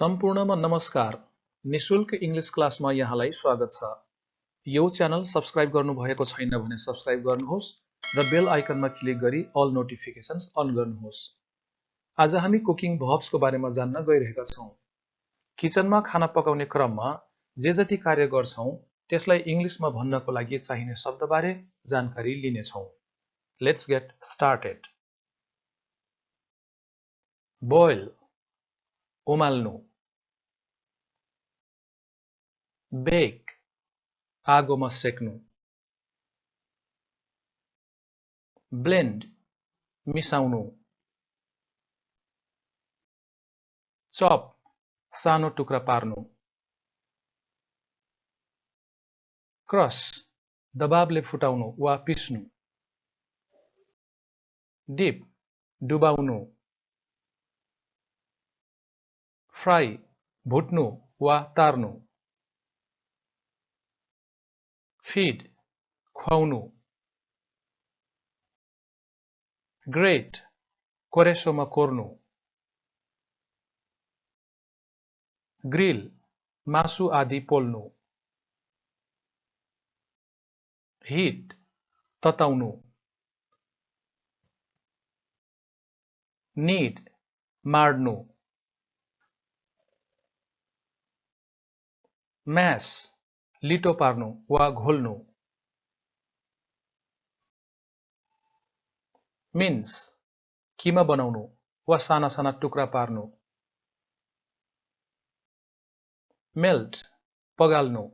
सम्पूर्णमा नमस्कार। निशुल्क इंग्लिश क्लासमा यहाँलाई स्वागत छ। यो च्यानल सब्स्क्राइब गर्नुभएको छैन भने सब्स्क्राइब गर्नुहोस् र बेल आइकनमा क्लिक गरी अल नोटिफिकेशन्स अन गर्नुहोस्। आज हामी कुकिङ भर्ब्सको बारेमा जान्न गइरहेका छौं। किचनमा खाना पकाउने क्रममा जे जति कार्य गर्छौं त्यसलाई इंग्लिशमा भन्नको लागि चाहिने शब्दबारे जानकारी लिनेछौं। Let's get started. बोइल उमाल्नु, बेक आगोमा सेक्नु, ब्लेन्ड मिसाउनु, चप सानो टुक्रा पार्नु, क्रस दबावले फुटाउनु वा पिस्नु, डिप डुबाउनु, फ्राई भुट्नु वा तार्नु, फीड खुवाउनु, ग्रेट कोरेसोमा कोर्नु, ग्रिल मासु आदि पोल्नु, हिट तताउनु, नीड माड्नु, म्यास लिटो पार्नु वा घोल्नु, मिन्स किमा बनाउनु वा साना साना टुक्रा पार्नु, मेल्ट पगाल्नु,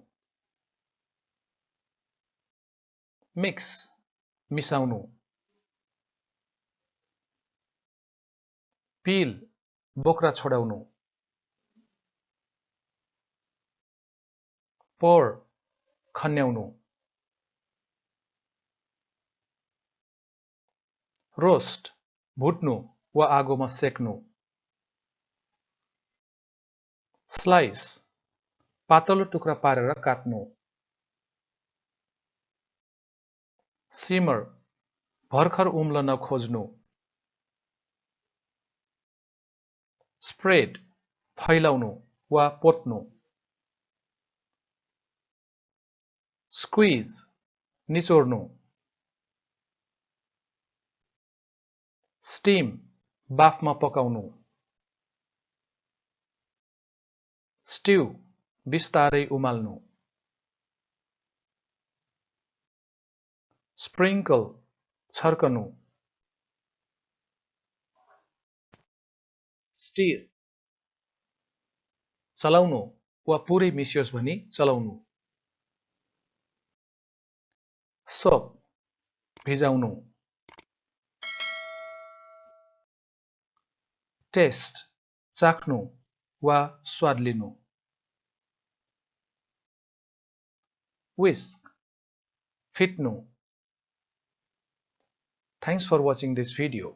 मिक्स मिसाउनु, पील बोक्रा छोडाउनु, पोर खन्याउनु, रोस्ट भुट्नु वा आगोमा सेक्नु, स्लाइस पातलो टुक्रा पारेर काट्नु, सिमर भर्खर उम्लन खोज्नु, स्प्रेड फैलाउनु वा पोत्नु, स्क्विज निचोड्नु, स्टीम बाफमा पकाउनु, स्ट्यू बिस्तारै उमाल्नु, स्प्रिङ्कल छर्कनु, स्टिर चलाउनु वा पुरै मिसियोस् भनी चलाउनु, सोप भिजाउनु, टेस्ट चाख्नु वा स्वाद लिनु, whisk फिट्नु। Thanks for watching this video.